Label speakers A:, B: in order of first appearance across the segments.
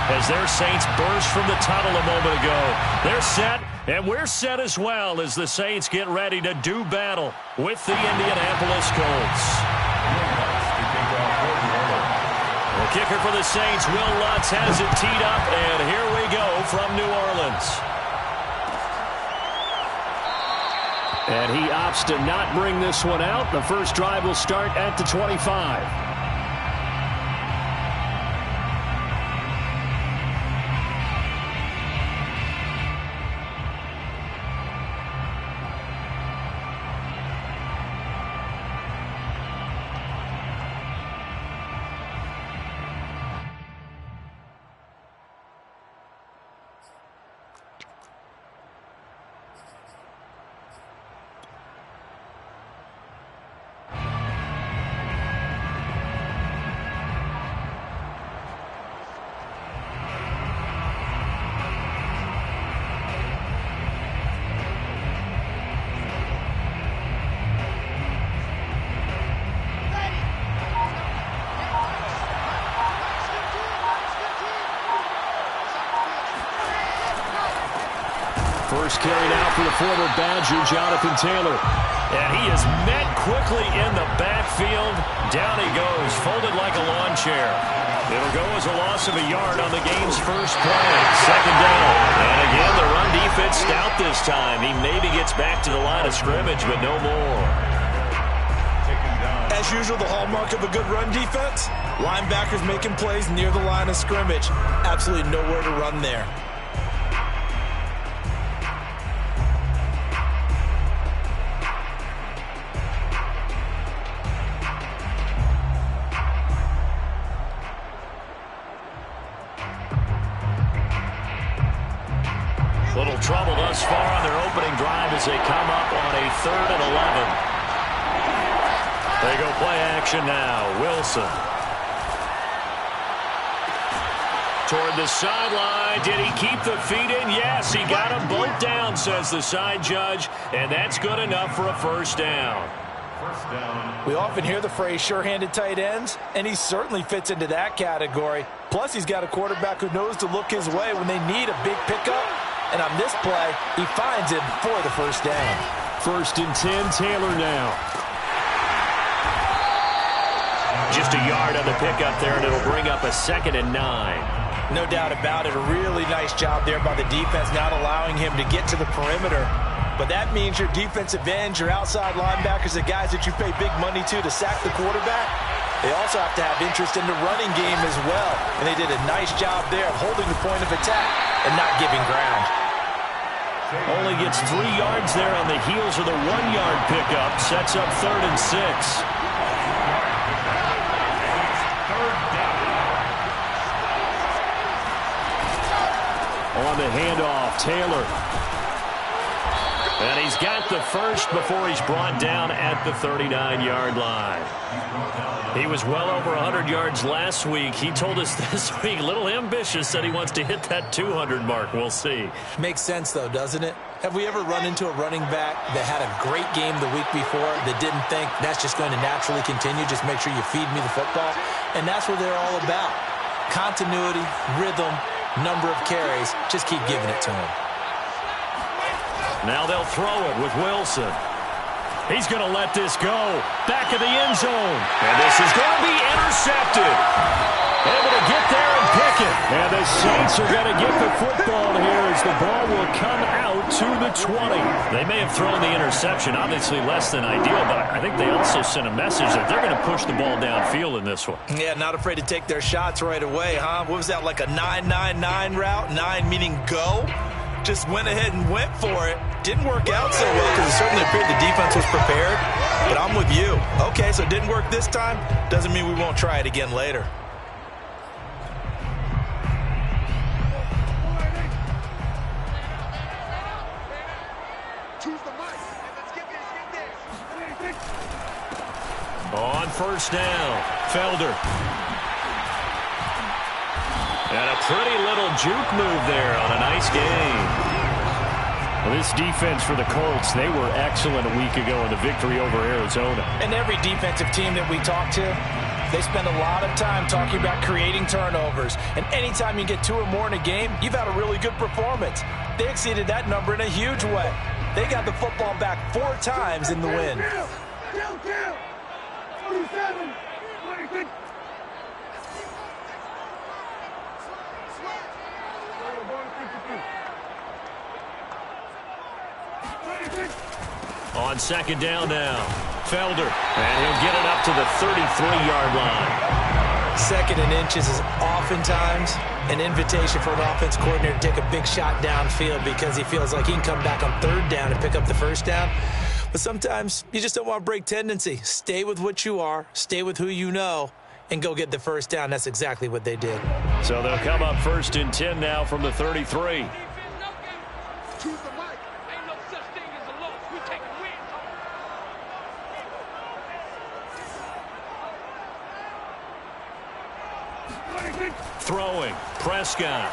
A: as their Saints burst from the tunnel a moment ago. They're set, and we're set as well as the Saints get ready to do battle with the Indianapolis Colts. The kicker for the Saints, Will Lutz, has it teed up, and here we go from New Orleans. And he opts to not bring this one out. The first drive will start at the 25. First carry now for the former Badger, Jonathan Taylor. And he is met quickly in the backfield. Down he goes, folded like a lawn chair. It'll go as a loss of a yard on the game's first play. Second down. And again, the run defense stout this time. He maybe gets back to the line of scrimmage, but no more.
B: As usual, the hallmark of a good run defense, linebackers making plays near the line of scrimmage. Absolutely nowhere to run there.
A: Little trouble thus far on their opening drive as they come up on a 3rd and 11. They go play action now. Wilson. Toward the sideline. Did he keep the feet in? Yes, he got them both down, says the side judge. And that's good enough for a first down.
B: We often hear the phrase sure-handed tight ends, and he certainly fits into that category. Plus, he's got a quarterback who knows to look his way when they need a big pickup. And on this play, he finds him for the first down.
A: 1st and 10, Taylor now. Just a yard on the pickup there, and it'll bring up a 2nd and 9.
B: No doubt about it. A really nice job there by the defense, not allowing him to get to the perimeter. But that means your defensive ends, your outside linebackers, the guys that you pay big money to sack the quarterback, they also have to have interest in the running game as well. And they did a nice job there of holding the point of attack and not giving ground.
A: Only gets 3 yards there on the heels of the 1-yard pickup. Sets up 3rd and 6. On the handoff, Taylor. And he's got the first before he's brought down at the 39-yard line. He was well over 100 yards last week. He told us this week, a little ambitious, said he wants to hit that 200 mark. We'll see.
B: Makes sense, though, doesn't it? Have we ever run into a running back that had a great game the week before that didn't think that's just going to naturally continue? Just make sure you feed me the football. And that's what they're all about. Continuity, rhythm, number of carries. Just keep giving it to him.
A: Now they'll throw it with Wilson. He's going to let this go. Back of the end zone. And this is going to be intercepted. Able to get there and pick it. And the Saints are going to get the football here as the ball will come out to the 20. They may have thrown the interception, obviously less than ideal, but I think they also sent a message that they're going to push the ball downfield in this one.
B: Yeah, not afraid to take their shots right away, huh? What was that, like a 9-9-9 route? 9 meaning go? Just went ahead and went for it. Didn't work out so well because it certainly appeared the defense was prepared. But I'm with you. Okay, so it didn't work this time. Doesn't mean we won't try it again later.
A: On first down, Felder. And a pretty little juke move there on a nice game. Well, this defense for the Colts, they were excellent a week ago in the victory over Arizona.
B: And every defensive team that we talk to, They spend a lot of time talking about creating turnovers. And anytime you get 2 or more in a game, you've had a really good performance. They exceeded that number in a huge way. They got the football back 4 times in the win.
A: On second down now, Felder, and he'll get it up to the 33-yard line.
B: Second and inches is oftentimes an invitation for an offense coordinator to take a big shot downfield because he feels like he can come back on third down and pick up the first down. But sometimes you just don't want to break tendency. Stay with what you are, stay with who you know, and go get the first down. That's exactly what they did.
A: So they'll come up 1st and 10 now from the 33. Throwing, Prescott.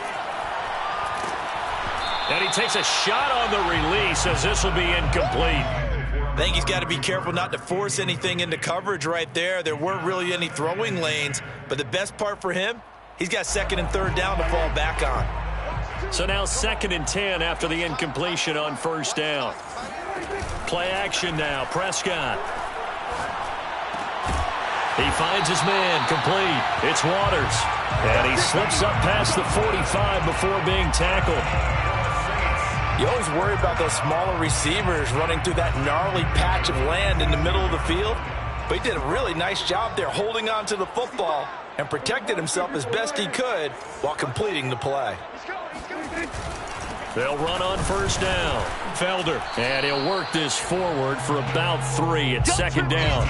A: And he takes a shot on the release as this will be incomplete.
B: I think he's got to be careful not to force anything into coverage right there. There weren't really any throwing lanes, but the best part for him, he's got 2nd and 3rd down to fall back on.
A: So now 2nd and 10 after the incompletion on 1st down. Play action now, Prescott. He finds his man, complete. It's Waters. And he slips up past the 45 before being tackled.
B: You always worry about those smaller receivers running through that gnarly patch of land in the middle of the field. But he did a really nice job there holding on to the football and protected himself as best he could while completing the play.
A: They'll run on 1st down. Felder. And he'll work this forward for about 3 at 2nd down.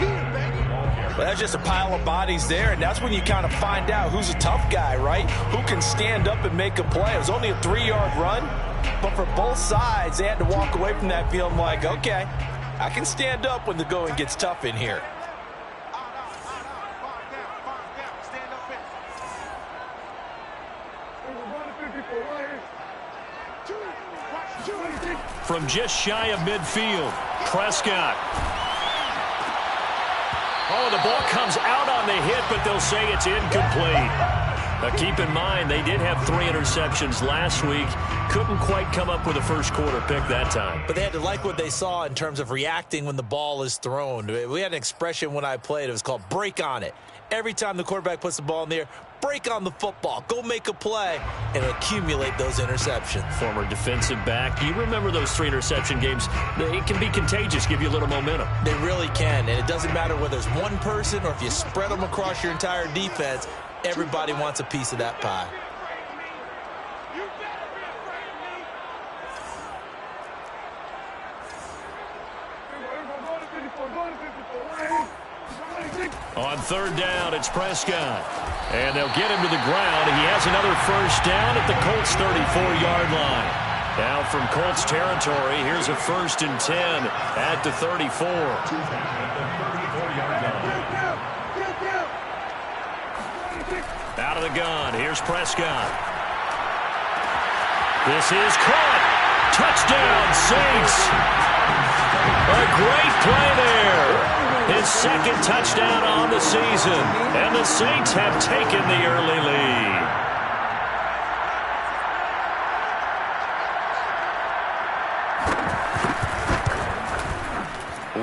B: Well, that's just a pile of bodies there, and that's when you kind of find out who's a tough guy, right? Who can stand up and make a play. It was only a 3-yard run, but for both sides, they had to walk away from that feeling like, okay, I can stand up when the going gets tough in here.
A: From just shy of midfield, Prescott. Oh, the ball comes out on the hit, but they'll say it's incomplete. Now keep in mind, they did have 3 interceptions last week. Couldn't quite come up with a first-quarter pick that time.
B: But they had to like what they saw in terms of reacting when the ball is thrown. We had an expression when I played. It was called break on it. Every time the quarterback puts the ball in the air, break on the football. Go make a play and accumulate those interceptions.
A: Former defensive back. You remember those 3 interception games. It can be contagious, give you a little momentum.
B: They really can, and it doesn't matter whether it's one person or if you spread them across your entire defense. Everybody wants a piece of that pie.
A: On 3rd down, it's Prescott. And they'll get him to the ground. He has another first down at the Colts 34-yard line. Now from Colts territory, here's a 1st and 10 at the 34. Out of the gun, here's Prescott. This is caught. Touchdown, Saints. A great play there. His 2nd touchdown on the season. And the Saints have taken the early lead.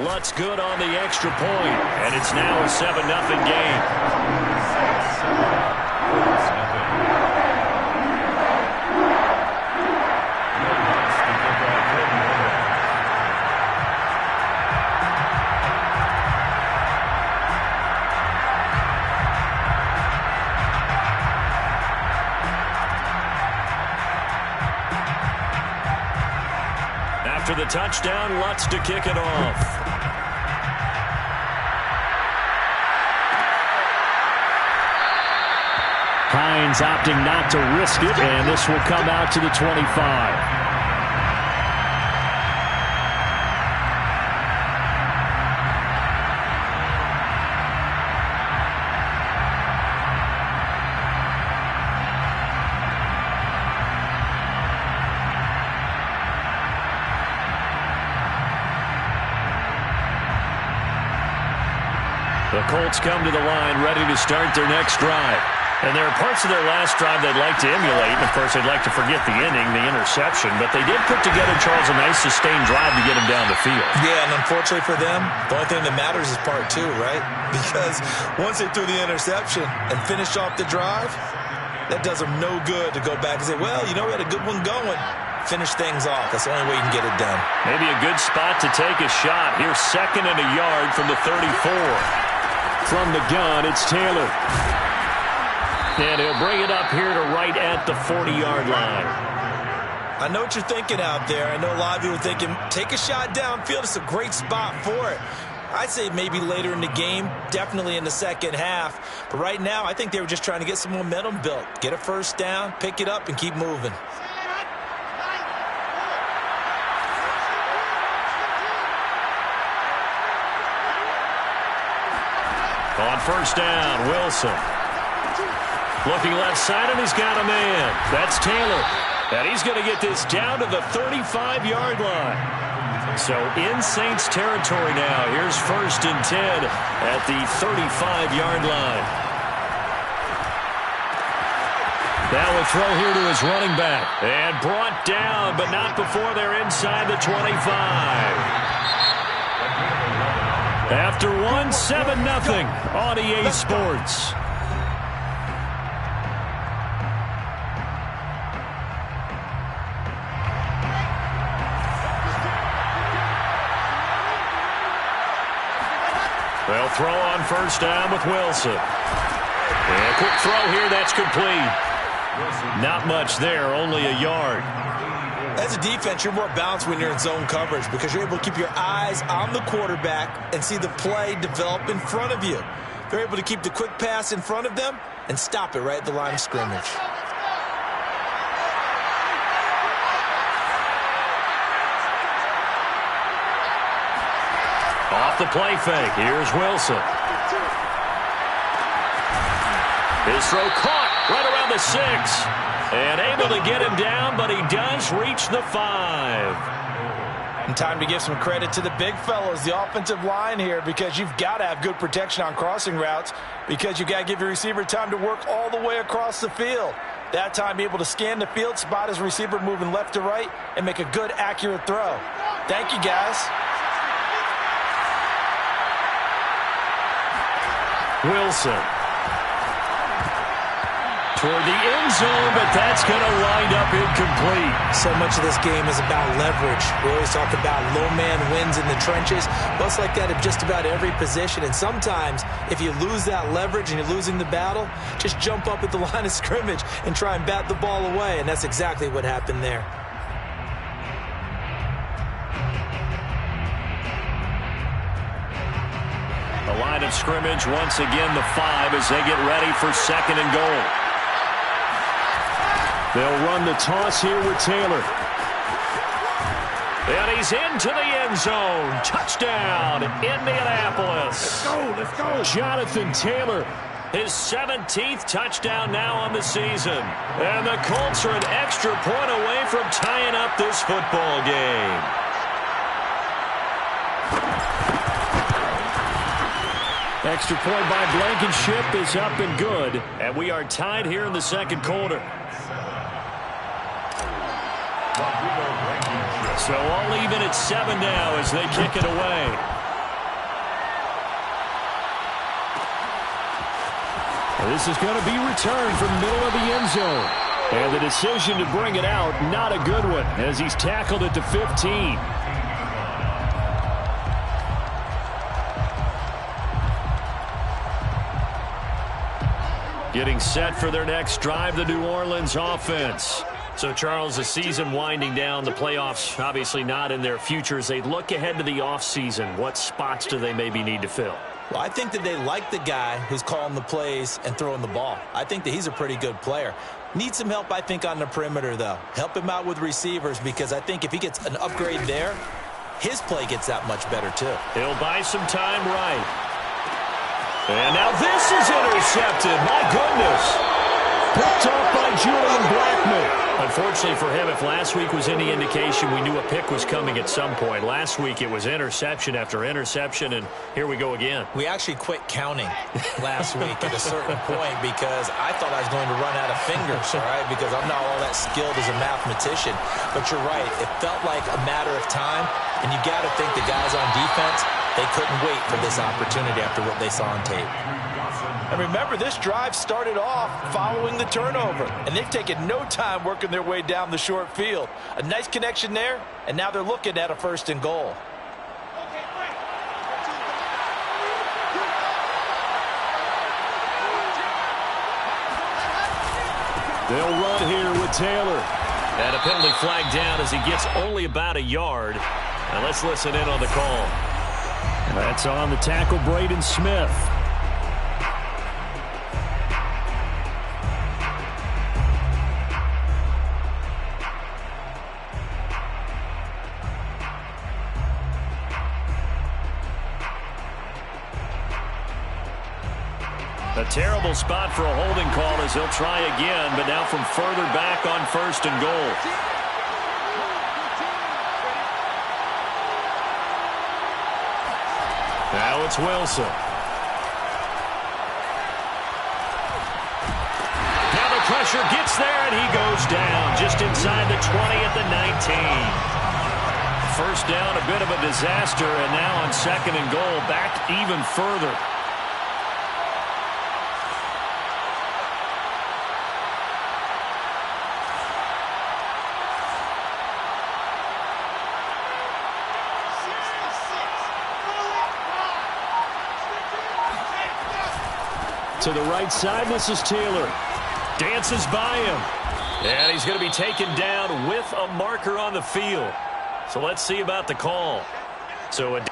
A: Lutz good on the extra point. And it's now a 7-0 game. After the touchdown, Lutz to kick it off. Hines opting not to risk it, and this will come out to the 25. The Colts come to the line ready to start their next drive. And there are parts of their last drive they'd like to emulate. And, of course, they'd like to forget the inning, the interception. But they did put together, Charles, a nice sustained drive to get him down the field.
B: Yeah, and unfortunately for them, the only thing that matters is part two, right? Because once they threw the interception and finished off the drive, that does them no good to go back and say, well, you know, we had a good one going. Finish things off. That's the only way you can get it done.
A: Maybe a good spot to take a shot. Here's 2nd and a yard from the 34. From the gun, it's Taylor. And he'll bring it up here to right at the 40-yard line.
B: I know what you're thinking out there. I know a lot of you are thinking, take a shot downfield. It's a great spot for it. I'd say maybe later in the game, definitely in the second half. But right now, I think they were just trying to get some momentum built. Get a first down, pick it up, and keep moving.
A: On first down, Wilson. Looking left side, and he's got a man. That's Taylor. And he's going to get this down to the 35-yard line. So in Saints territory now. Here's 1st and 10 at the 35-yard line. Now a throw here to his running back. And brought down, but not before they're inside the 25. After 7-0 on EA Sports. They'll throw on first down with Wilson. And a quick throw here, that's complete. Not much there, only a yard.
B: As a defense, you're more balanced when you're in zone coverage because you're able to keep your eyes on the quarterback and see the play develop in front of you. They're able to keep the quick pass in front of them and stop it right at the line of scrimmage.
A: Off the play fake, here's Wilson. His throw caught right around the 6. And able to get him down, but he does reach the 5.
B: And time to give some credit to the big fellows, the offensive line here, because you've got to have good protection on crossing routes because you've got to give your receiver time to work all the way across the field. That time, be able to scan the field, spot his receiver moving left to right, and make a good, accurate throw. Thank you, guys.
A: Wilson. Toward the end zone, but that's going to wind up incomplete.
B: So much of this game is about leverage. We always talk about low man wins in the trenches. Well, it's like that at just about every position. And sometimes, if you lose that leverage and you're losing the battle, just jump up at the line of scrimmage and try and bat the ball away. And that's exactly what happened there.
A: The line of scrimmage, once again, the 5 as they get ready for 2nd and goal. They'll run the toss here with Taylor. And he's into the end zone. Touchdown, Indianapolis.
C: Let's go.
A: Jonathan Taylor, his 17th touchdown now on the season. And the Colts are an extra point away from tying up this football game. Extra point by Blankenship is up and good. And we are tied here in the second quarter. So all even at 7 now as they kick it away. This is going to be returned from the middle of the end zone. And the decision to bring it out, not a good one, as he's tackled at the 15. Getting set for their next drive, the New Orleans offense. So, Charles, the season winding down, the playoffs obviously not in their future. As they look ahead to the offseason, what spots do they maybe need to fill?
B: Well, I think that they like the guy who's calling the plays and throwing the ball. I think that he's a pretty good player. Needs some help, I think, on the perimeter, though. Help him out with receivers because I think if he gets an upgrade there, his play gets that much better, too.
A: He'll buy some time right. And now this is intercepted. My goodness. Picked off by Julian Blackman. Unfortunately for him, if last week was any indication, we knew a pick was coming at some point. Last week it was interception after interception, and here we go again.
B: We actually quit counting last week at a certain point because I thought I was going to run out of fingers, all right, because I'm not all that skilled as a mathematician. But you're right. It felt like a matter of time, and you got to think the guys on defense, they couldn't wait for this opportunity after what they saw on tape. And remember, this drive started off following the turnover, and they've taken no time working their way down the short field. A nice connection there, and now they're looking at a 1st and goal.
A: They'll run here with Taylor. And a penalty flag down as he gets only about a yard. Now let's listen in on the call. That's on the tackle, Braden Smith. A terrible spot for a holding call as he'll try again, but now from further back on 1st and goal. Now it's Wilson. Now the pressure gets there, and he goes down just inside the 20 at the 19. First down, a bit of a disaster, and now on 2nd and goal, back even further. To the right side, this is Taylor. Dances by him. And he's going to be taken down with a marker on the field. So let's see about the call. So a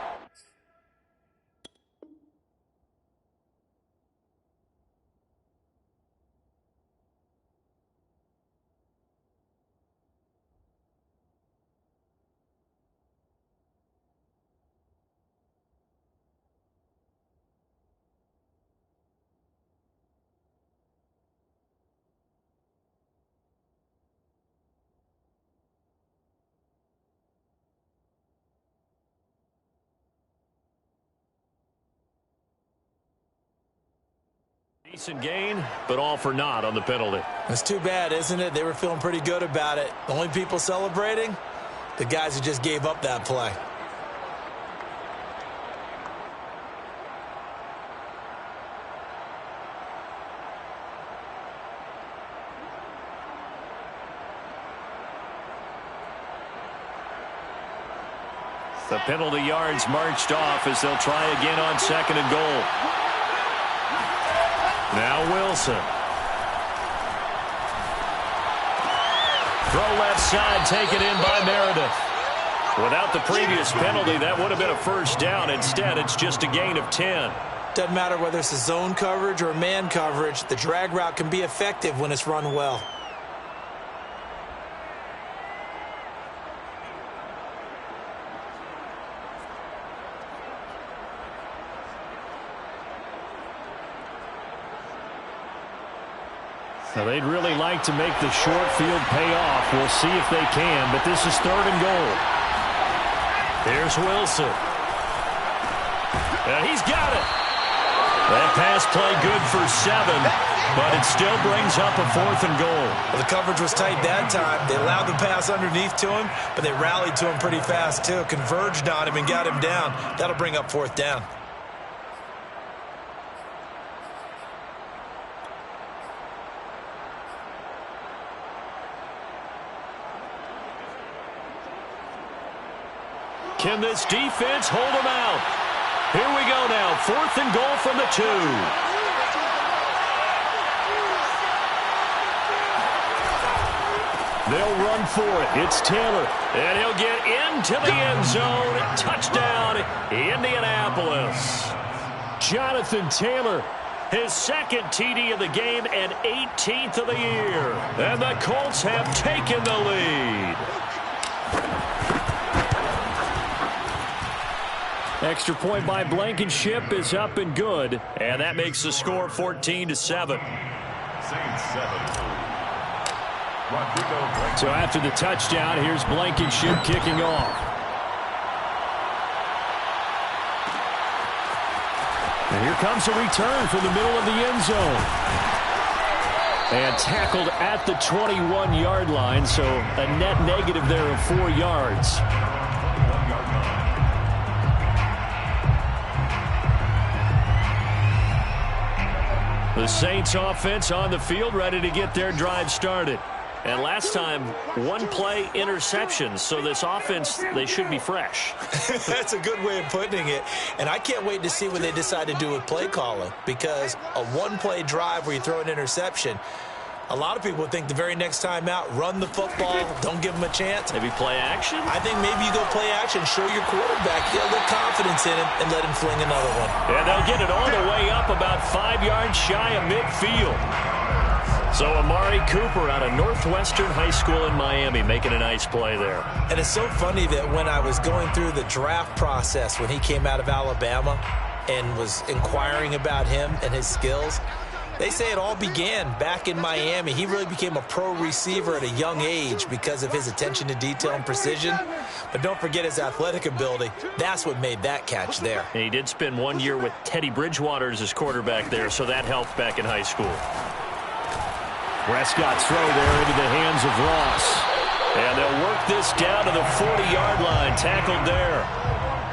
A: decent gain, but all for naught on the penalty.
B: That's too bad, isn't it? They were feeling pretty good about it. The only people celebrating, the guys who just gave up that play.
A: The penalty yards marched off as they'll try again on 2nd and goal. Now Wilson. Throw left side, taken in by Meredith. Without the previous penalty, that would have been a 1st down. Instead, it's just a gain of 10.
B: Doesn't matter whether it's a zone coverage or man coverage, the drag route can be effective when it's run well.
A: Now, they'd really like to make the short field pay off. We'll see if they can, but this is 3rd and goal. Here's Wilson. And he's got it. That pass play good for 7, but it still brings up a 4th and goal.
B: Well, the coverage was tight that time. They allowed the pass underneath to him, but they rallied to him pretty fast, too. Converged on him and got him down. That'll bring up 4th down.
A: Can this defense hold them out? Here we go now. 4th and goal from the 2. They'll run for it. It's Taylor. And he'll get into the end zone. Touchdown, Indianapolis. Jonathan Taylor, his 2nd TD of the game and 18th of the year. And the Colts have taken the lead. Extra point by Blankenship is up and good, and that makes the score 14-7. So after the touchdown, here's Blankenship kicking off. And here comes a return from the middle of the end zone. And tackled at the 21-yard line, so a net negative there of 4 yards. The Saints offense on the field, ready to get their drive started. And last time, one-play interceptions. So this offense, they should be fresh.
B: That's a good way of putting it. And I can't wait to see what they decide to do with play calling. Because a one-play drive where you throw an interception, a lot of people think the very next time out, run the football, don't give them a chance.
A: Maybe play action?
B: I think maybe you go play action, show your quarterback, get a little confidence in him, and let him fling another one.
A: And they'll get it all the way up about 5 yards shy of midfield. So Amari Cooper out of Northwestern High School in Miami making a nice play there.
B: And it's so funny that when I was going through the draft process when he came out of Alabama and was inquiring about him and his skills, they say it all began back in Miami. He really became a pro receiver at a young age because of his attention to detail and precision. But don't forget his athletic ability. That's what made that catch there.
A: And he did spend 1 year with Teddy Bridgewater as his quarterback there, so that helped back in high school. Prescott's throw there into the hands of Ross. And they'll work this down to the 40-yard line. Tackled there.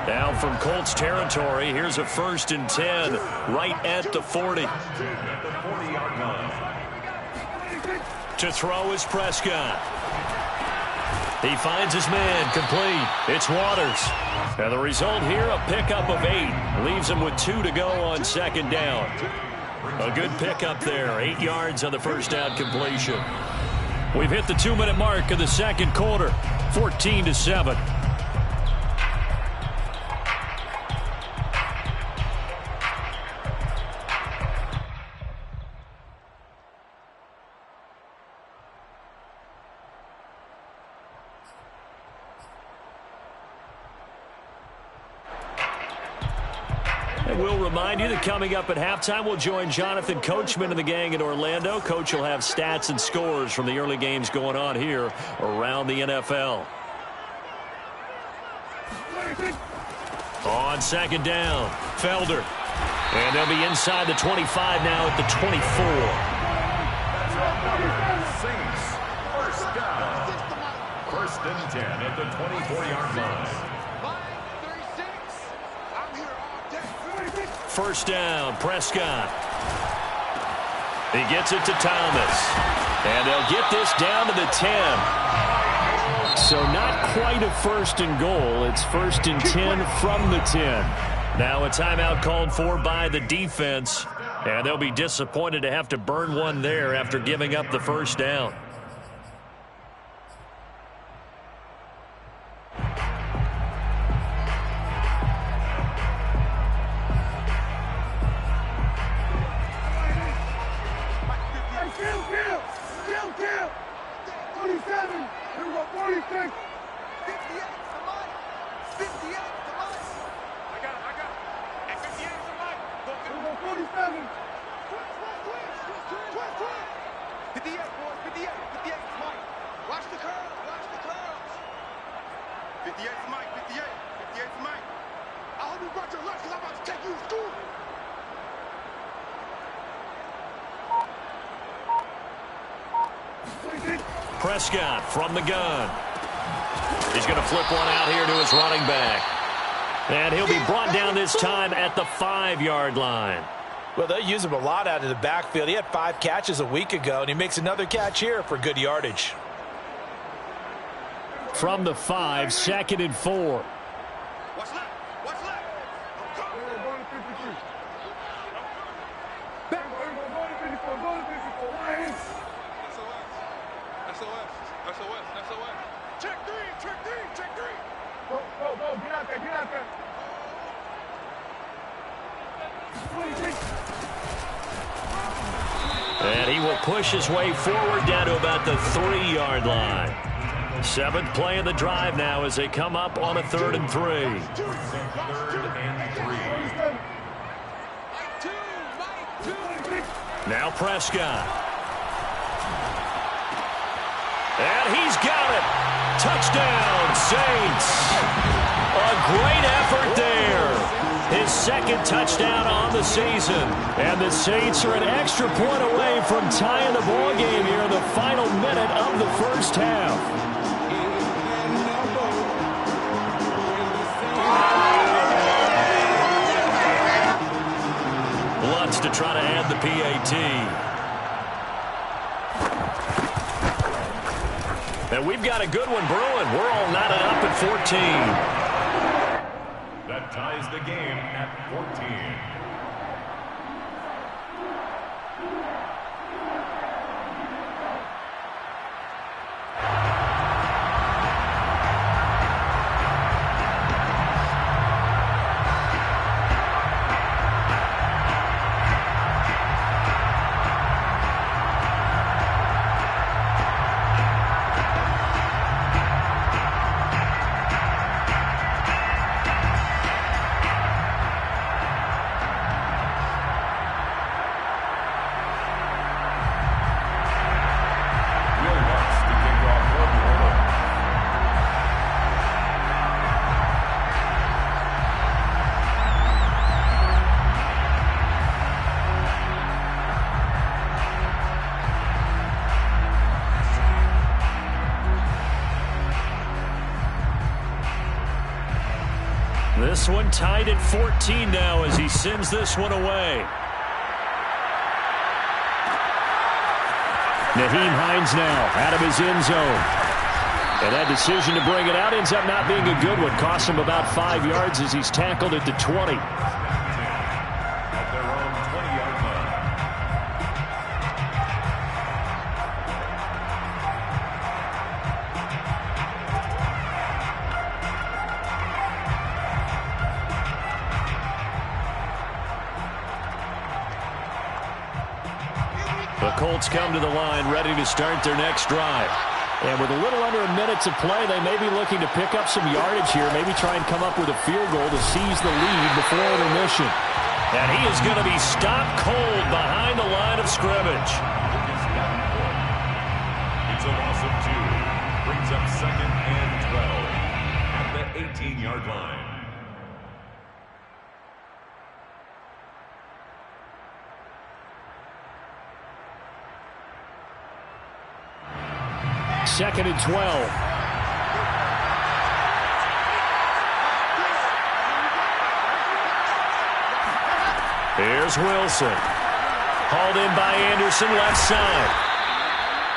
A: Now from Colts territory, here's a 1st and 10 right at the 40. To throw is Prescott. He finds his man complete. It's Waters. And the result here, a pickup of 8. Leaves him with 2 to go on 2nd down. A good pickup there. 8 yards on the first down completion. We've hit the 2-minute mark of the second quarter. 14-7. We'll remind you that coming up at halftime, we'll join Jonathan Coachman and the gang in Orlando. Coach will have stats and scores from the early games going on here around the NFL. On 2nd down, Felder. And they'll be inside the 25 now at the 24.
C: Saints, 1st down. 1st and 10 at the 24-yard line.
A: 1st down, Prescott. He gets it to Thomas. And they'll get this down to the 10. So not quite a 1st and goal. It's 1st and 10 from the 10. Now a timeout called for by the defense. And they'll be disappointed to have to burn one there after giving up the 1st down. Prescott from the gun. He's going to flip one out here to his running back. And he'll be brought down this time at the 5-yard line.
B: Well, they'll use him a lot out of the backfield. He had 5 catches a week ago, and he makes another catch here for good yardage.
A: From the 5, 2nd and 4.
C: What's left? What's left? SOS. Check 3. Go, get out there.
A: And he will push his way forward down to about the 3-yard line. 7th play of the drive now as they come up on a 3rd and 3.
C: 3rd and 3.
A: Now Prescott. He's got it. Touchdown, Saints. A great effort there. His second touchdown on the season. And the Saints are an extra point away from tying the ball game here in the final minute of the first half. Lutz to try to add the PAT. And we've got a good one brewing. We're all knotted up at 14.
D: That ties the game at 14.
A: This one tied at 14 now as he sends this one away. Nyheim Hines now out of his end zone. And that decision to bring it out ends up not being a good one. Cost him about 5 yards as he's tackled at the 20.
D: At their own 20-yard line.
A: The Colts come to the line ready to start their next drive. And with a little under a minute to play, they may be looking to pick up some yardage here, maybe try and come up with a field goal to seize the lead before intermission. And he is going to be stopped cold behind the line of scrimmage.
D: It's a loss of 2. Brings up 2nd and 12 at the 18-yard line.
A: Second and 12. Here's Wilson. Hauled in by Anderson, left side.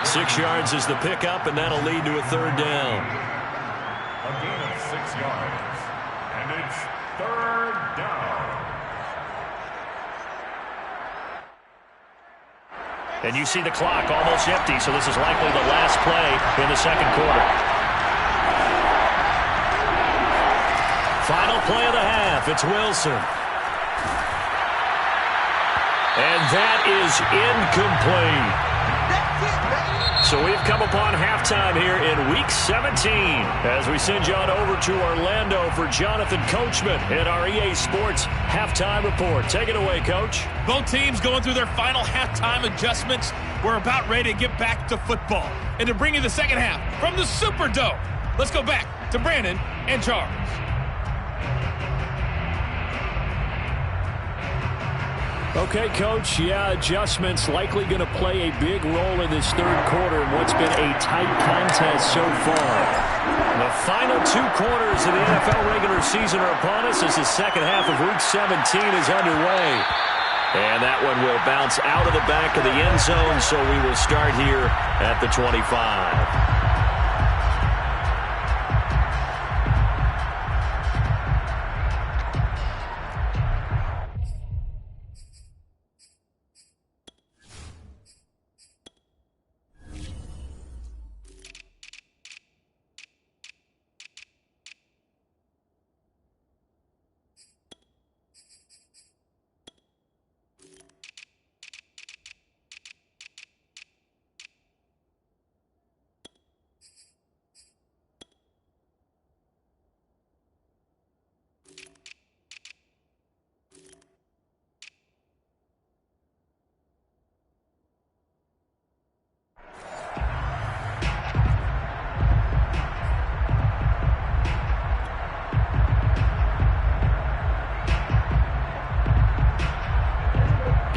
A: 6 yards is the pickup, and that'll lead to a third down.
D: A gain of 6 yards. And it's third down.
A: And you see the clock almost empty, so this is likely the last play in the second quarter. Final play of the half. It's Wilson. And that is incomplete. So we've come upon halftime here in Week 17 as we send you on over to Orlando for Jonathan Coachman in our EA Sports Halftime Report. Take it away, Coach.
E: Both teams going through their final halftime adjustments. We're about ready to get back to football. And to bring you the second half from the Superdome, let's go back to Brandon and Charles.
A: Okay, Coach. Yeah, adjustments likely going to play a big role in this third quarter in what's been a tight contest so far. The final 2 quarters of the NFL regular season are upon us as the second half of Week 17 is underway. And that one will bounce out of the back of the end zone, so we will start here at the 25.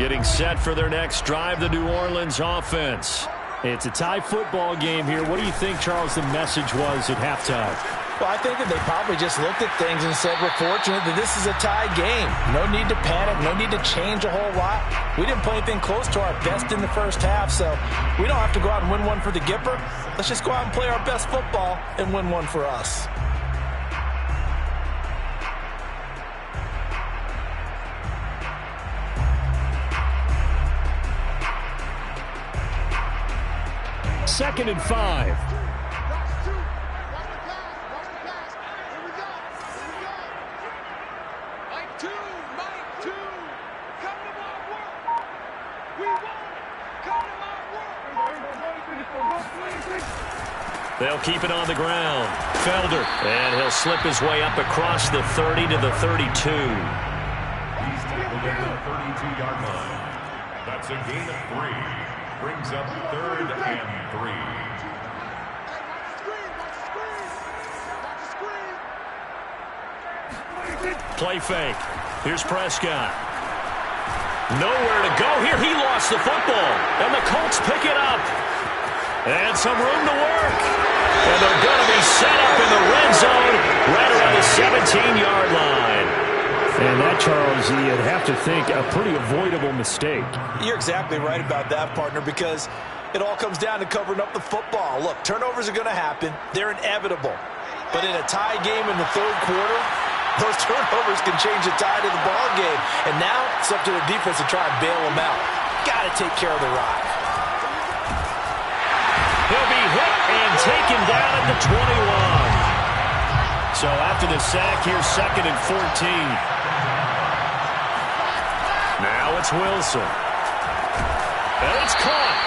A: Getting set for their next drive, the New Orleans offense.
F: It's a tie football game here. What do you think, Charles, the message was at halftime?
B: Well, I think that they probably just looked at things and said, we're fortunate that this is a tie game. No need to panic. No need to change a whole lot. We didn't play anything close to our best in the first half, so we don't have to go out and win one for the Gipper. Let's just go out and play our best football and win one for us.
F: Second and 5.
A: They'll keep it on the ground. Felder. And he'll slip his way up across the 30 to the 32.
D: He's tackled at the 32-yard line. That's a gain of 3. Brings up 3rd and 3.
A: Play fake. Here's Prescott. Nowhere to go here. He lost the football. And the Colts pick it up. And some room to work. And they're going to be set up in the red zone right around the 17-yard line.
F: And that, Charles, you'd have to think a pretty avoidable mistake.
B: You're exactly right about that, partner, because it all comes down to covering up the football. Look, turnovers are going to happen. They're inevitable. But in a tie game in the third quarter, those turnovers can change the tide of the ball game. And now it's up to the defense to try and bail them out. Got to take care of the rock.
A: He'll be hit and taken down at the 21. So after the sack, here's 2nd and 14. Now it's Wilson. And it's caught.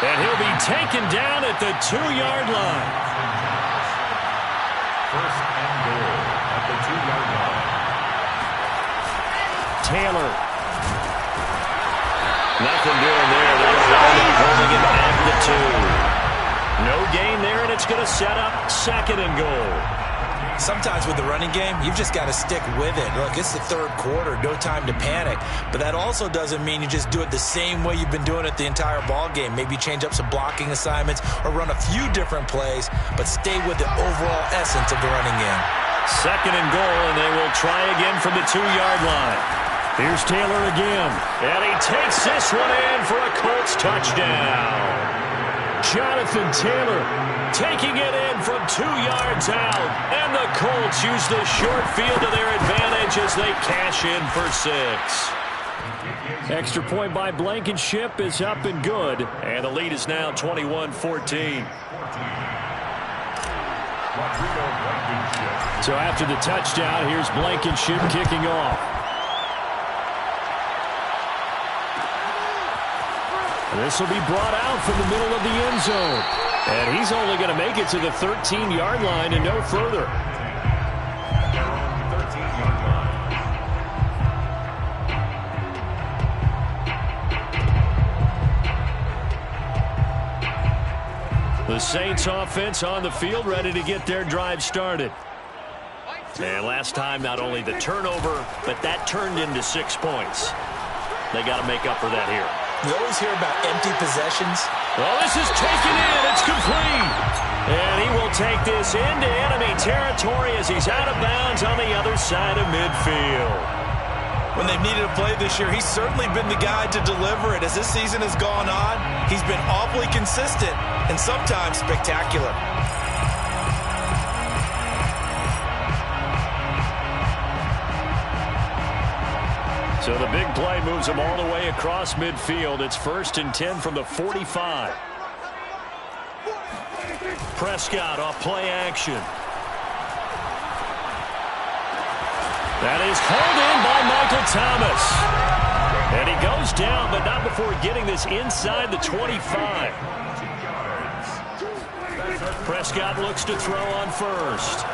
A: And he'll be taken down at the 2-yard line.
D: First and goal at the 2-yard line.
A: Taylor. Nothing doing there. They're holding it at the 2. No gain there, and it's going to set up 2nd and goal.
B: Sometimes with the running game, you've just got to stick with it. Look, it's the third quarter, no time to panic. But that also doesn't mean you just do it the same way you've been doing it the entire ball game. Maybe change up some blocking assignments or run a few different plays, but stay with the overall essence of the running game.
A: 2nd and goal, and they will try again from the 2-yard line. Here's Taylor again, and he takes this one in for a Colts touchdown. Jonathan Taylor taking it in from 2 yards out. And the Colts use the short field to their advantage as they cash in for 6.
F: Extra point by Blankenship is up and good.
A: And the lead is now 21-14.
F: So after the touchdown, here's Blankenship kicking off. This will be brought out from the middle of the end zone. And he's only going to make it to the 13-yard line and no further.
A: The Saints offense on the field, ready to get their drive started. And last time, not only the turnover, but that turned into 6 points. They got to make up for that here.
B: We always hear about empty possessions.
A: Well, this is taken in. It's complete. And he will take this into enemy territory as he's out of bounds on the other side of midfield.
B: When they've needed a play this year, he's certainly been the guy to deliver it. As this season has gone on, he's been awfully consistent and sometimes spectacular.
A: So the big play moves them all the way across midfield. It's 1st and 10 from the 45. Prescott off play action. That is hauled in by Michael Thomas. And he goes down, but not before getting this inside the 25. Prescott looks to throw on first.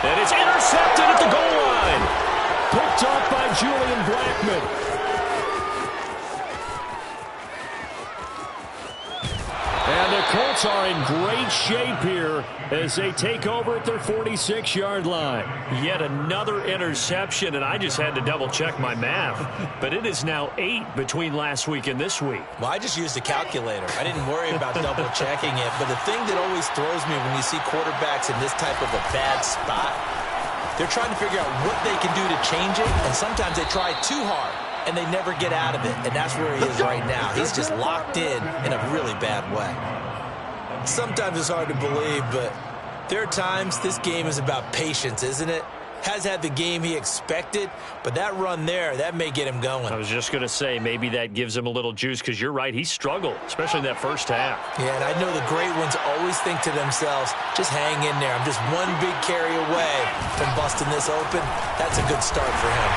A: And it's intercepted at the goal line. Picked off by Julian Blackman. And the Colts
F: Colts are in great shape here as they take over at their 46-yard line. Yet another interception, and I just had to double-check my math. But it is now 8 between last week and this week.
B: Well, I just used a calculator. I didn't worry about double-checking it. But the thing that always throws me when you see quarterbacks in this type of a bad spot, they're trying to figure out what they can do to change it, and sometimes they try too hard, and they never get out of it, and that's where he is right now. He's just locked in a really bad way. Sometimes it's hard to believe, but there are times this game is about patience, isn't it? Has had the game he expected, but that run there, that may get him going.
F: I was just going to say, maybe that gives him a little juice, because you're right, he struggled, especially in that first half.
B: Yeah, and I know the great ones always think to themselves, just hang in there. I'm just one big carry away from busting this open. That's a good start for him.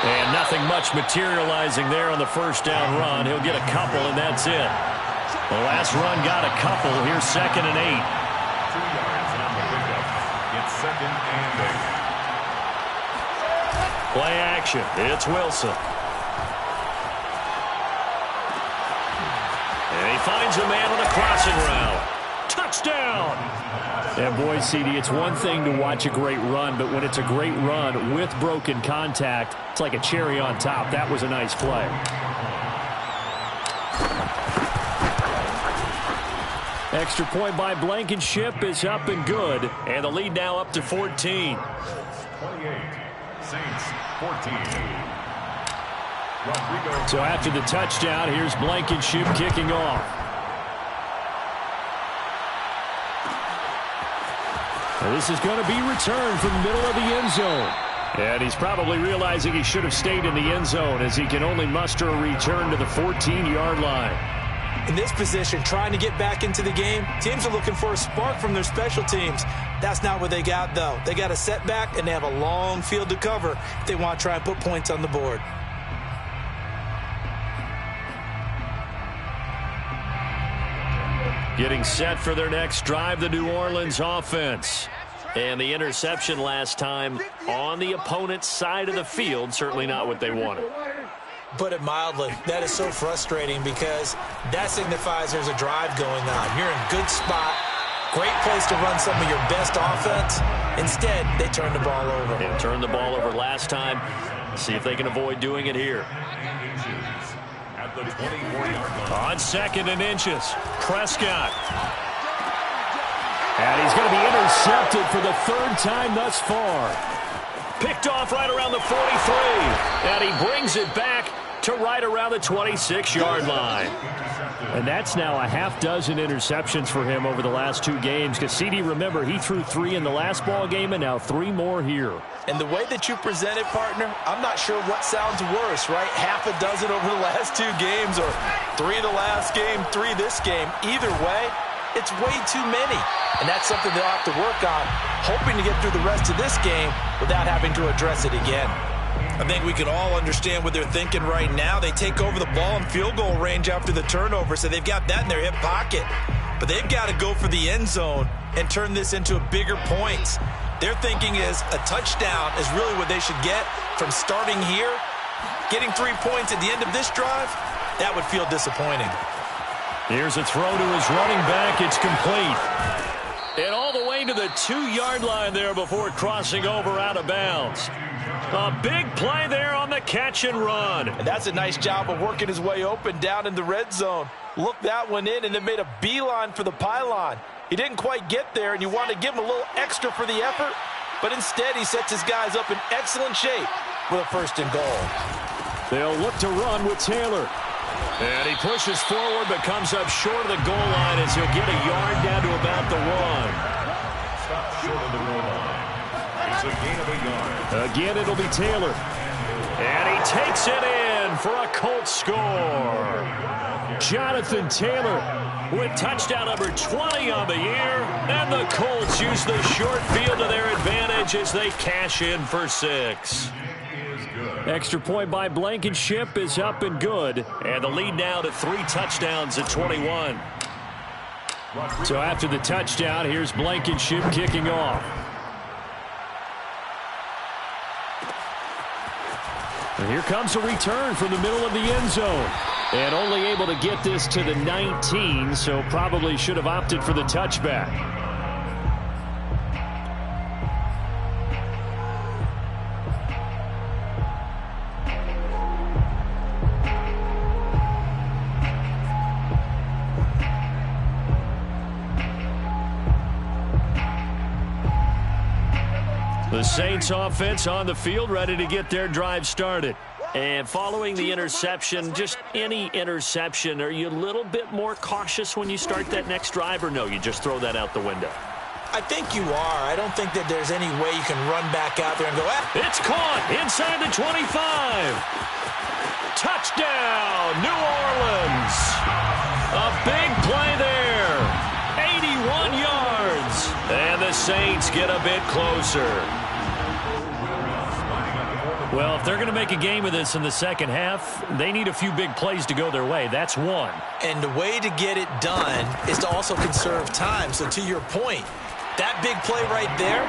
F: And nothing much materializing there on the first down run. He'll get a couple, and that's it. The last run got a couple. Here's 2nd and 8.
D: 2 yards on the pickup. It's 2nd and 8.
F: Play action. It's Wilson. And he finds a man on a crossing route. Touchdown! And boy, CD, it's one thing to watch a great run, but when it's a great run with broken contact, it's like a cherry on top. That was a nice play. Extra point by Blankenship is up and good. And the lead now up to 14.
D: 28. Saints 14. Rodrigo.
F: So after the touchdown, here's Blankenship kicking off. And this is going to be returned from the middle of the end zone. And he's probably realizing he should have stayed in the end zone as he can only muster a return to the 14-yard line.
B: In this position, trying to get back into the game, teams are looking for a spark from their special teams. That's not what they got, though. They got a setback, and they have a long field to cover if they want to try and put points on the board.
F: Getting set for their next drive, the New Orleans offense. And the interception last time on the opponent's side of the field, certainly not what they wanted.
B: Put it mildly, that is so frustrating because that signifies there's a drive going on. You're in a good spot, great place to run some of your best offense. Instead, they turn the ball over.
F: They turned the ball over last time. See if they can avoid doing it here.
D: At the 24-yard line.
F: On 2nd and inches, Prescott. And he's going to be intercepted for the 3rd time thus far. Picked off right around the 43. And he brings it back to right around the 26-yard line. And that's now a half dozen interceptions for him over the last 2 games. Because, CD, remember, he threw 3 in the last ball game and now 3 more here.
B: And the way that you present it, partner, I'm not sure what sounds worse, right? Half a dozen over the last 2 games or 3 the last game, 3 this game. Either way, it's way too many. And that's something they'll have to work on, hoping to get through the rest of this game without having to address it again. I think we can all understand what they're thinking right now. They take over the ball in field goal range after the turnover, so they've got that in their hip pocket. But they've got to go for the end zone and turn this into a bigger points. Their thinking is a touchdown is really what they should get from starting here. Getting 3 points at the end of this drive, that would feel disappointing.
F: Here's a throw to his running back. It's complete. And all the way to the 2-yard line there before crossing over out of bounds. A big play there on the catch and run.
B: And that's a nice job of working his way open down in the red zone. Looked that one in and then made a beeline for the pylon. He didn't quite get there, and you want to give him a little extra for the effort, but instead he sets his guys up in excellent shape with a 1st and goal.
F: They'll look to run with Taylor. And he pushes forward but comes up short of the goal line as he'll get a yard down to about the 1.
D: Stop short of the goal line. It's a gain of a yard.
F: Again, it'll be Taylor. And he takes it in for a Colts score. Jonathan Taylor with touchdown number 20 on the year. And the Colts use the short field to their advantage as they cash in for 6. Extra point by Blankenship is up and good. And the lead now to 3 touchdowns at 21. So after the touchdown, here's Blankenship kicking off. And here comes a return from the middle of the end zone. And only able to get this to the 19, so probably should have opted for the touchback. The Saints offense on the field, ready to get their drive started. And following the interception, just any interception, are you a little bit more cautious when you start that next drive, or no, you just throw that out the window?
B: I think you are. I don't think that there's any way you can run back out there and go,
F: It's caught inside the 25. Touchdown, New Orleans. A big play there. 81 yards. And the Saints get a bit closer. Well, if they're going to make a game of this in the second half, they need a few big plays to go their way. That's one.
B: And the way to get it done is to also conserve time. So to your point, that big play right there,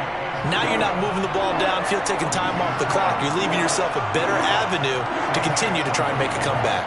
B: now you're not moving the ball downfield, taking time off the clock. You're leaving yourself a better avenue to continue to try and make a comeback.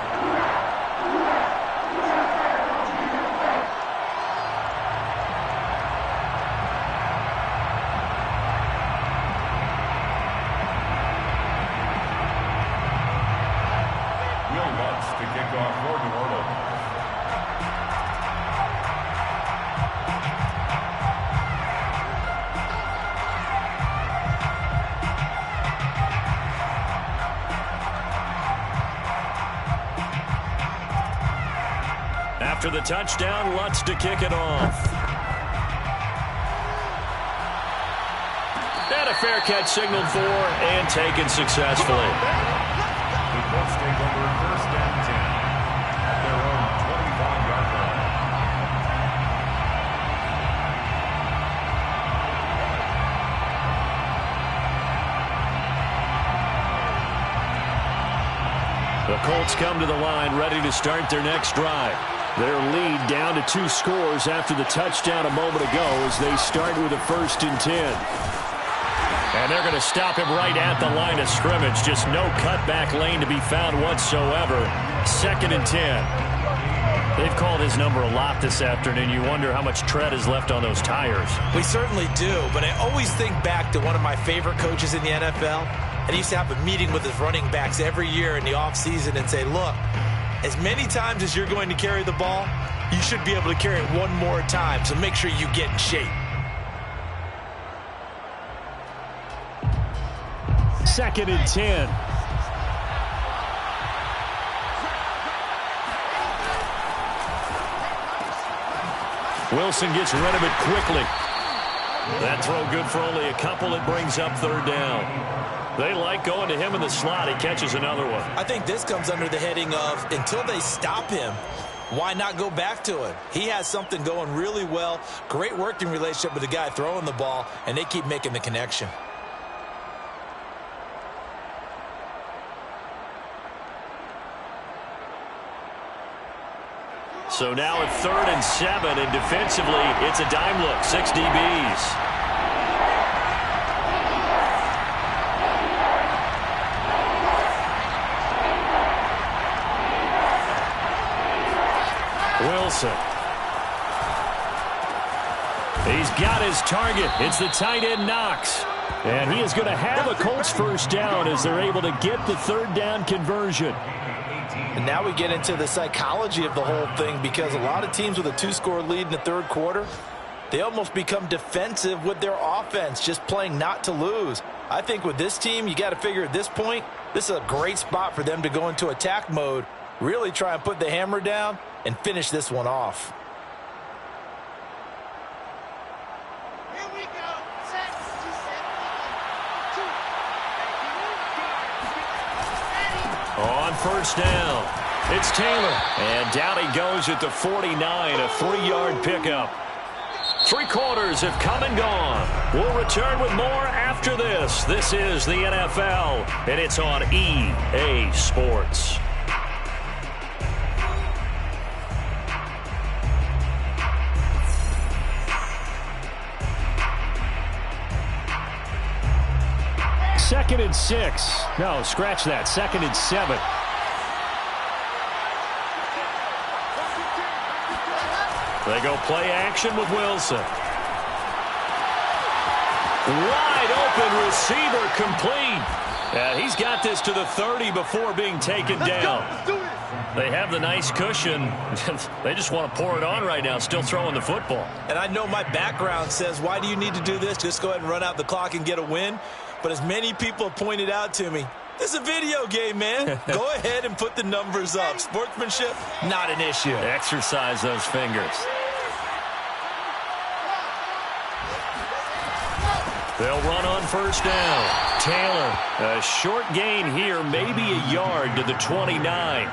F: After the touchdown, Lutz to kick it off. And a fair catch signaled for and taken successfully.
D: The Colts take over first and 10 at their own 25-yard line.
F: The Colts come to the line ready to start their next drive. Their lead down to 2 scores after the touchdown a moment ago as they start with a 1st and 10. And they're going to stop him right at the line of scrimmage. Just no cutback lane to be found whatsoever. 2nd and 10. They've called his number a lot this afternoon. You wonder how much tread is left on those tires.
B: We certainly do, but I always think back to one of my favorite coaches in the NFL. And he used to have a meeting with his running backs every year in the offseason and say, look, as many times as you're going to carry the ball, you should be able to carry it one more time, so make sure you get in shape.
F: 2nd and 10. Wilson gets rid of it quickly. That throw good for only a couple. It brings up 3rd down. They like going to him in the slot. He catches another one.
B: I think this comes under the heading of until they stop him, why not go back to it? He has something going really well. Great working relationship with the guy throwing the ball, and they keep making the connection.
F: So now at 3rd and 7, and defensively, it's a dime look. 6 DBs. Wilson. He's got his target. It's the tight end Knox. And he is going to have a Colts 1st down as they're able to get the 3rd down conversion.
B: And now we get into the psychology of the whole thing, because a lot of teams with a 2-score lead in the 3rd quarter, they almost become defensive with their offense, just playing not to lose. I think with this team, you got to figure at this point, this is a great spot for them to go into attack mode, really try and put the hammer down and finish this one off.
C: Here we go. Set.
F: On 1st down, it's Taylor. And down he goes at the 49, a 3-yard pickup. 3 quarters have come and gone. We'll return with more after this. This is the NFL, and it's on EA Sports. Second and 6. No, scratch that. 2nd and 7. They go play action with Wilson. Wide open receiver complete. And he's got this to the 30 before being taken down.
C: Let's do this.
F: They have the nice cushion. They just want to pour it on right now, still throwing the football.
B: And I know my background says, why do you need to do this? Just go ahead and run out the clock and get a win. But as many people have pointed out to me, this is a video game, man. Go ahead and put the numbers up. Sportsmanship, not an issue.
F: Exercise those fingers. They'll run on first down. Taylor, a short gain here, maybe a yard to the 29.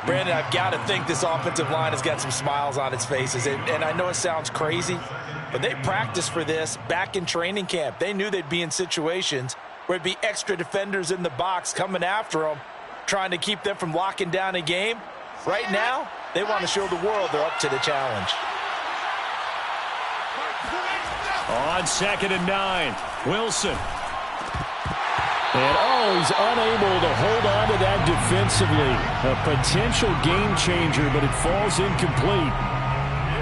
B: Brandon, I've got to think this offensive line has got some smiles on its faces. And I know it sounds crazy, but they practiced for this back in training camp. They knew they'd be in situations where it'd be extra defenders in the box coming after them, trying to keep them from locking down a game. Right now, they want to show the world they're up to the challenge.
F: On 2nd and 9, Wilson. And, he's unable to hold on to that defensively. A potential game changer, but it falls incomplete.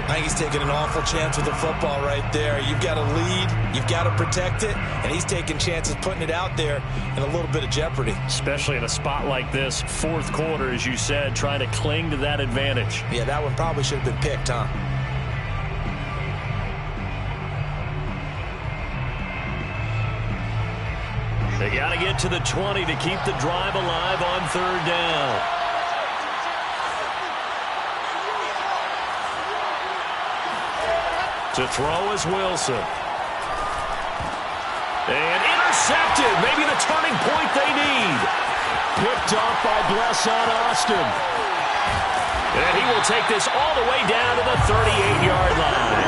B: I think he's taking an awful chance with the football right there. You've got to lead, you've got to protect it, and he's taking chances putting it out there in a little bit of jeopardy.
F: Especially in a spot like this, fourth quarter, as you said, trying to cling to that advantage.
B: Yeah, that one probably should have been picked, huh?
F: They got to get to the 20 to keep the drive alive on 3rd down. To throw is Wilson. And intercepted. Maybe the turning point they need. Picked off by Blesson Austin. And he will take this all the way down to the 38-yard line.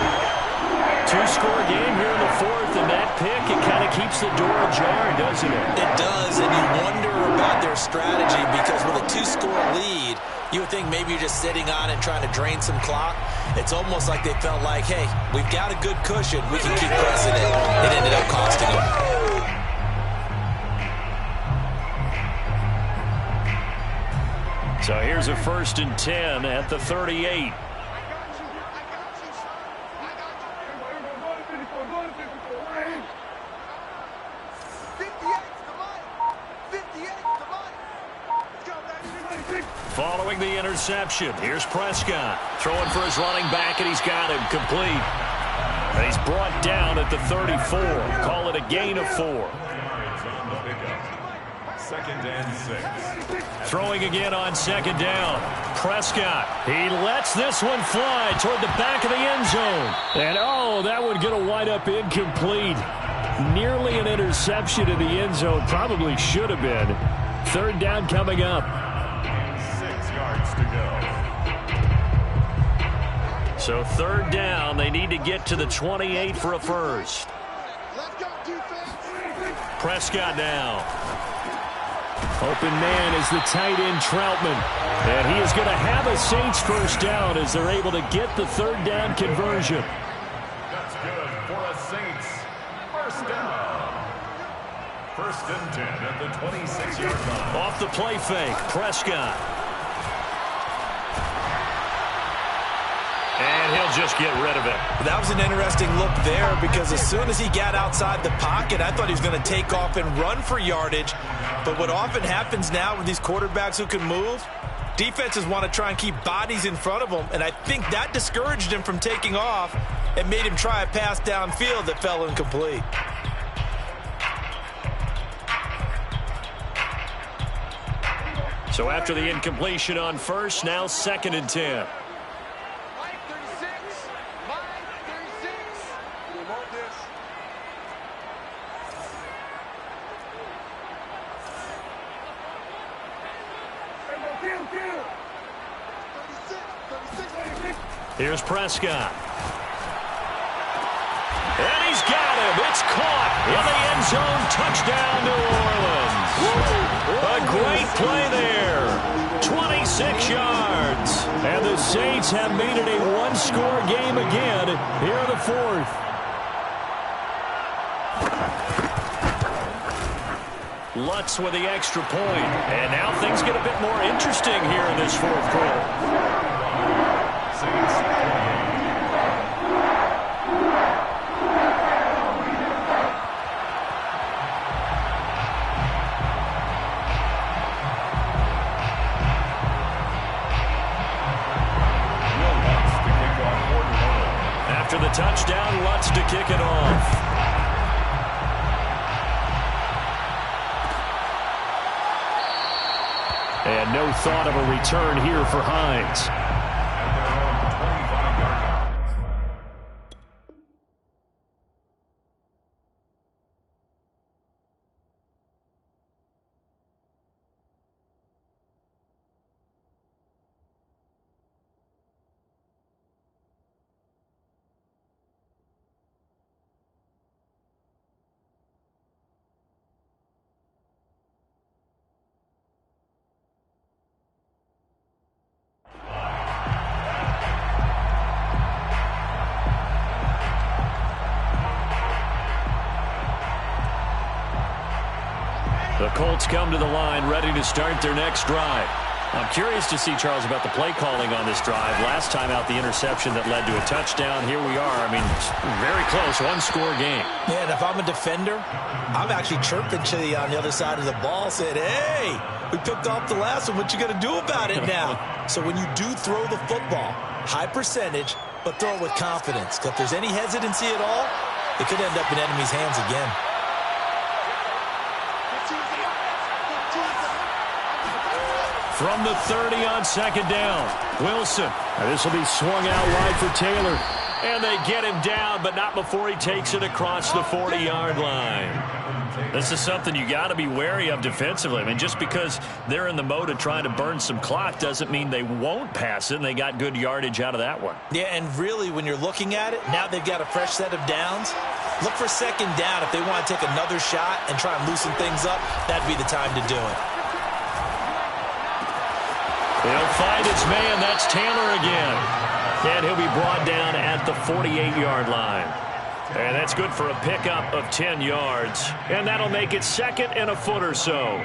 F: Two-score game here in the 4th, and that pick, it kind of keeps the door ajar, doesn't it?
B: It does, and you wonder about their strategy because with a 2-score lead, you would think maybe you're just sitting on it trying to drain some clock. It's almost like they felt like, hey, we've got a good cushion. We can keep pressing it. It ended up costing them.
F: So here's a 1st and 10 at the 38. Following the interception, here's Prescott. Throwing for his running back, and he's got him complete. And he's brought down at the 34. Call it a gain of 4.
D: 2nd and 6.
F: Throwing again on 2nd down. Prescott, he lets this one fly toward the back of the end zone. And, that one going to wind up incomplete. Nearly an interception in the end zone. Probably should have been. 3rd down coming up.
D: 6 yards to go.
F: So 3rd down, they need to get to the 28 for a first. Prescott now. Open man is the tight end Troutman. And he is going to have a Saints first down as they're able to get the 3rd down conversion.
D: That's good for a Saints first down. 1st and 10 at the 26-yard line.
F: Off the play fake, Prescott. And he'll just get rid of it.
B: That was an interesting look there because as soon as he got outside the pocket, I thought he was going to take off and run for yardage. But what often happens now with these quarterbacks who can move, defenses want to try and keep bodies in front of them. And I think that discouraged him from taking off and made him try a pass downfield that fell incomplete.
F: So after the incompletion on first, now 2nd and 10. Here's Prescott. And he's got him. It's caught in the end zone. Touchdown, New Orleans. A great play there. 26 yards. And the Saints have made it a one-score game again here in the 4th. Lutz with the extra point. And now things get a bit more interesting here in this 4th quarter.
D: Saints 28,
F: to kick it off. And no thought of a return here for Hines. The Colts come to the line ready to start their next drive. I'm curious to see, Charles, about the play calling on this drive. Last time out, the interception that led to a touchdown. Here we are. I mean, very close, one-score game.
B: Yeah, and if I'm a defender, I'm actually chirping to you on the other side of the ball, saying, hey, we picked off the last one. What you going to do about it now? So when you do throw the football, high percentage, but throw it with confidence. Because if there's any hesitancy at all, it could end up in enemy's hands again.
F: From the 30 on second down, Wilson. This will be swung out wide for Taylor. And they get him down, but not before he takes it across the 40-yard line. This is something you got to be wary of defensively. I mean, just because they're in the mode of trying to burn some clock doesn't mean they won't pass it, and they got good yardage out of that one.
B: Yeah, and really, when you're looking at it, now they've got a fresh set of downs. Look for second down. If they want to take another shot and try and loosen things up, that'd be the time to do it.
F: He'll find his man. That's Taylor again. And he'll be brought down at the 48-yard line. And that's good for a pickup of 10 yards. And that'll make it second and a foot or so.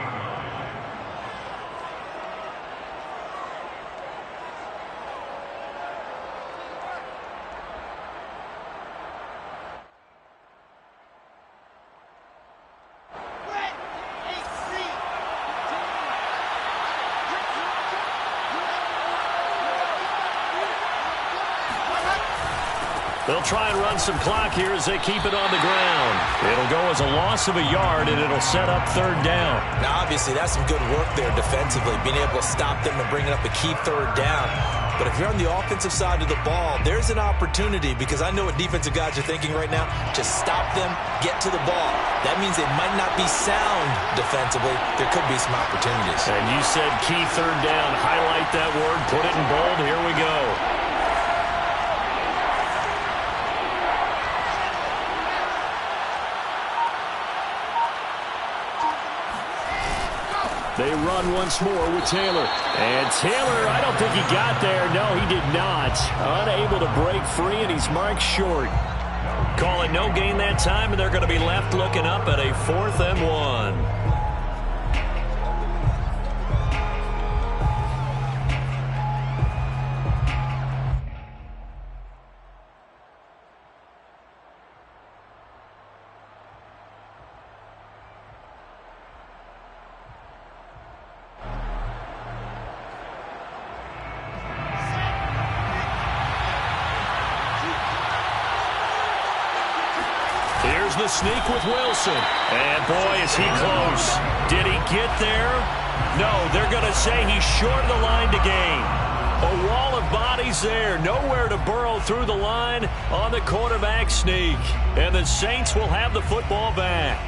F: They'll try and run some clock here as they keep it on the ground. It'll go as a loss of a yard, and it'll set up third down.
B: Now, obviously, that's some good work there defensively, being able to stop them and bringing up a key third down. But if you're on the offensive side of the ball, there's an opportunity, because I know what defensive guys are thinking right now. Just stop them, get to the ball. That means they might not be sound defensively. There could be some opportunities.
F: And you said key third down. Highlight that word. Put it in bold. Here we go. They run once more with Taylor. And Taylor, I don't think he got there. No, he did not. Unable to break free, and he's marked short. Call it no gain that time, and they're going to be left looking up at a 4th and 1. Here's the sneak with Wilson. And, boy, is he close. Did he get there? No, they're going to say he's short of the line to gain. A wall of bodies there. Nowhere to burrow through the line on the quarterback sneak. And the Saints will have the football back.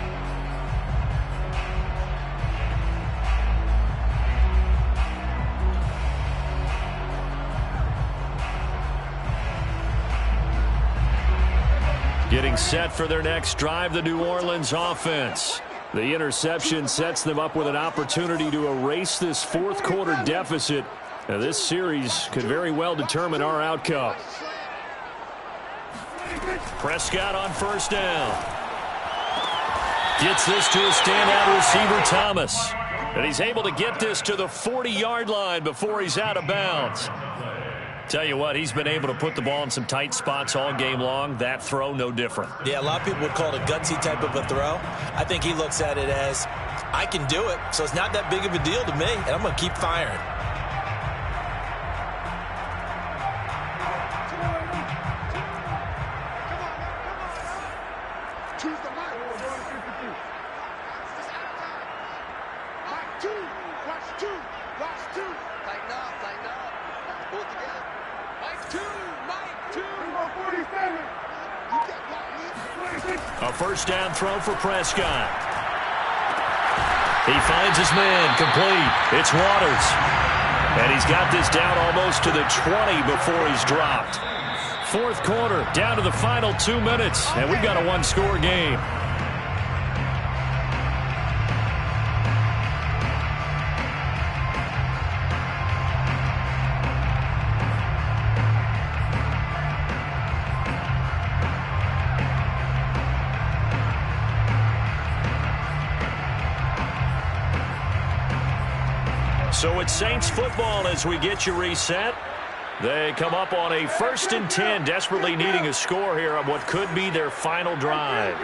F: Getting set for their next drive, the New Orleans offense. The interception sets them up with an opportunity to erase this fourth quarter deficit. Now, this series could very well determine our outcome. Prescott on first down. Gets this to a standout receiver, Thomas. And he's able to get this to the 40-yard line before he's out of bounds. Tell you what, he's been able to put the ball in some tight spots all game long. That throw, no different.
B: Yeah, a lot of people would call it a gutsy type of a throw. I think he looks at it as, I can do it, so it's not that big of a deal to me, and I'm going to keep firing.
C: Choose the mic. Mic 2. Watch 2. Watch 2.
G: Tighten up, tighten up. Pull it together. Mic 2. Mic 2.
C: 47. You got blocked, me.
F: A first down throw for Prescott. He finds his man, complete. It's Waters. And he's got this down almost to the 20 before he's dropped. Fourth quarter, down to the final 2 minutes, and we've got a one-score game. So it's Saints football as we get you reset. They come up on a 1st and 10, desperately needing a score here on what could be their final drive.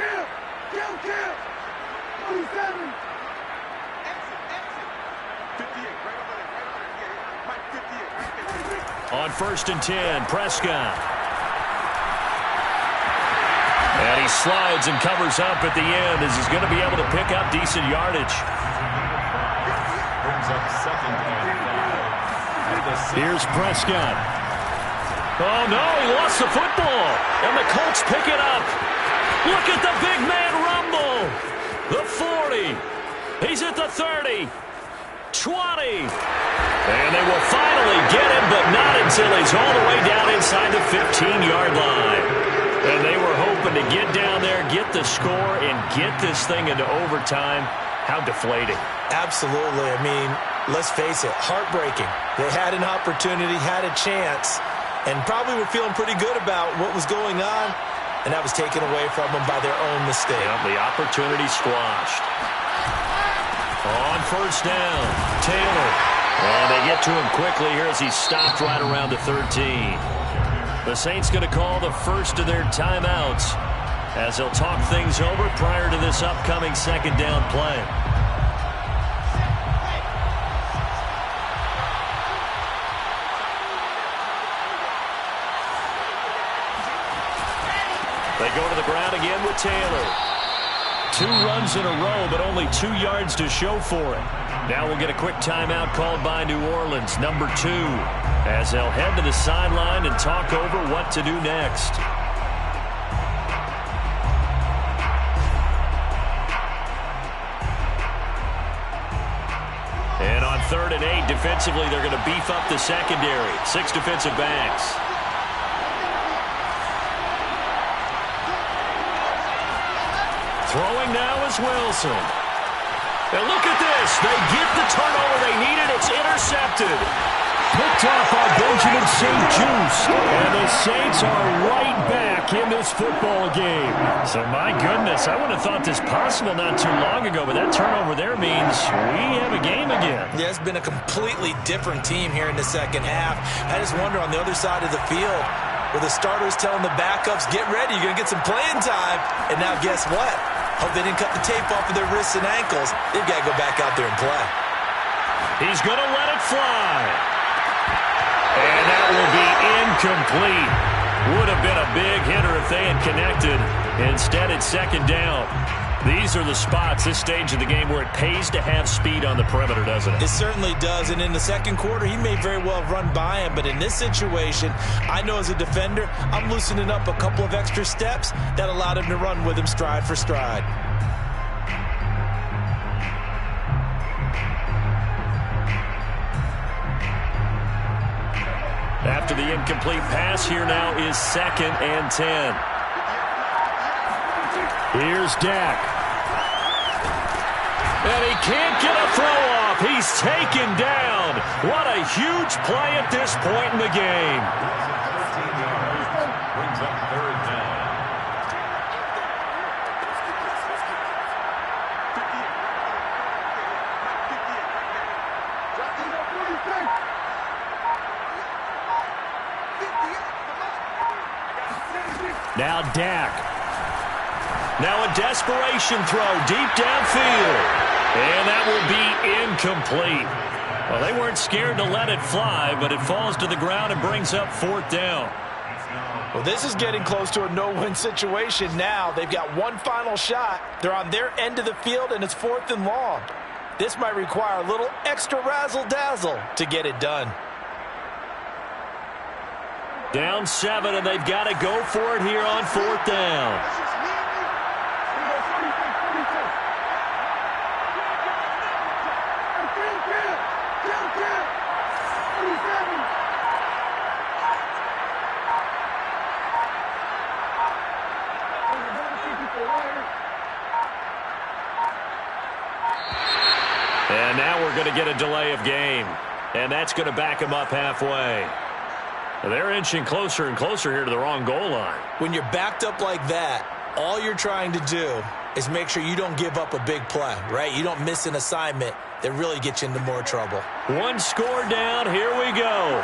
F: On 1st and 10, Prescott. And he slides and covers up at the end as he's going to be able to pick up decent yardage.
D: Brings up 2nd and 5.
F: Here's Prescott. Oh, no, he lost the football. And the Colts pick it up. Look at the big man rumble. The 40. He's at the 30. 20. And they will finally get him, but not until he's all the way down inside the 15-yard line. And they were hoping to get down there, get the score, and get this thing into overtime. How deflating.
B: Absolutely. I mean, let's face it, heartbreaking. They had an opportunity, had a chance, and probably were feeling pretty good about what was going on, and that was taken away from them by their own mistake.
F: Yep, the opportunity squashed. On 1st down, Taylor. And they get to him quickly here as he's stopped right around the 13. The Saints going to call the first of their timeouts as they'll talk things over prior to this upcoming 2nd down play. They go to the ground again with Taylor. 2 runs in a row, but only 2 yards to show for it. Now we'll get a quick timeout called by New Orleans, number 2, as they'll head to the sideline and talk over what to do next. And on 3rd and 8, defensively, they're going to beef up the secondary. 6 defensive backs. Throwing now is Wilson. And look at this. They get the turnover they needed. It's intercepted. Picked off by Benjamin St. Juste. And the Saints are right back in this football game. So, my goodness, I wouldn't have thought this possible not too long ago, but that turnover there means we have a game again.
B: Yeah, it's been a completely different team here in the 2nd half. I just wonder on the other side of the field, where the starters telling the backups, get ready, you're going to get some playing time. And now guess what? Hope they didn't cut the tape off of their wrists and ankles. They've got to go back out there and play.
F: He's going to let it fly. And that will be incomplete. Would have been a big hitter if they had connected. Instead, it's 2nd down. These are the spots, this stage of the game, where it pays to have speed on the perimeter, doesn't it?
B: It certainly does. And in the 2nd quarter, he may very well have run by him. But in this situation, I know as a defender, I'm loosening up a couple of extra steps that allowed him to run with him stride for stride.
F: After the incomplete pass, here now is 2nd and 10. Here's Dak. And he can't get a throw off. He's taken down. What a huge play at this point in the game.
D: 13 yards. Brings up 3rd down.
F: Now Dak. Now a desperation throw deep downfield. And that will be incomplete. Well, they weren't scared to let it fly, but it falls to the ground and brings up 4th down.
D: It's now
B: Well, this is getting close to a no-win situation now. They've got one final shot. They're on their end of the field, and it's 4th and long. This might require a little extra razzle-dazzle to get it done.
F: Down 7, and they've got to go for it here on 4th down. And now we're going to get a delay of game. And that's going to back them up halfway. They're inching closer and closer here to the wrong goal line.
B: When you're backed up like that, all you're trying to do is make sure you don't give up a big play, right? You don't miss an assignment that really gets you into more trouble.
F: One score down. Here we go.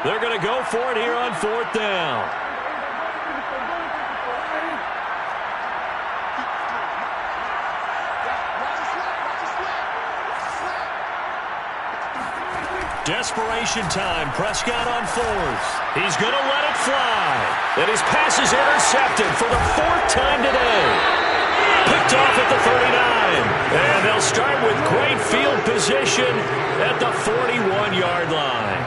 F: They're going to go for it here on 4th down. Desperation time. Prescott on 4th. He's going to let it fly. And his pass is intercepted for the 4th time today. Picked off at the 39. And they'll start with great field position at the 41-yard line.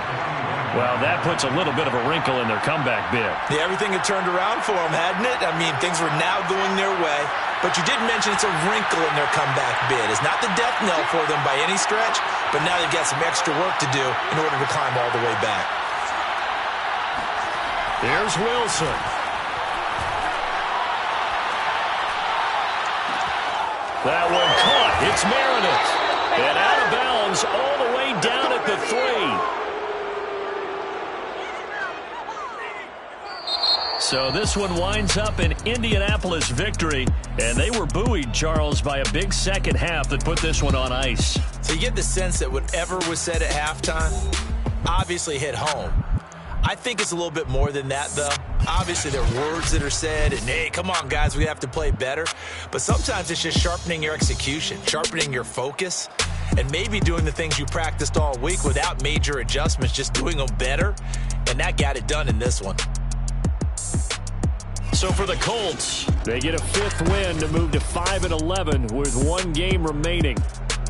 F: Well, that puts a little bit of a wrinkle in their comeback bid.
B: Yeah, everything had turned around for them, hadn't it? I mean, things were now going their way. But you did mention it's a wrinkle in their comeback bid. It's not the death knell for them by any stretch, but now they've got some extra work to do in order to climb all the way back.
F: Here's Wilson. That one caught. It's Meredith. And out of bounds all the way down at the 3. So this one winds up an Indianapolis victory, and they were buoyed, Charles, by a big second half that put this one on ice.
B: So you get the sense that whatever was said at halftime obviously hit home. I think it's a little bit more than that, though. Obviously, there are words that are said, and, hey, come on, guys, we have to play better. But sometimes it's just sharpening your execution, sharpening your focus, and maybe doing the things you practiced all week without major adjustments, just doing them better, and that got it done in this one.
F: So for the Colts, they get a 5th win to move to 5-11 with one game remaining.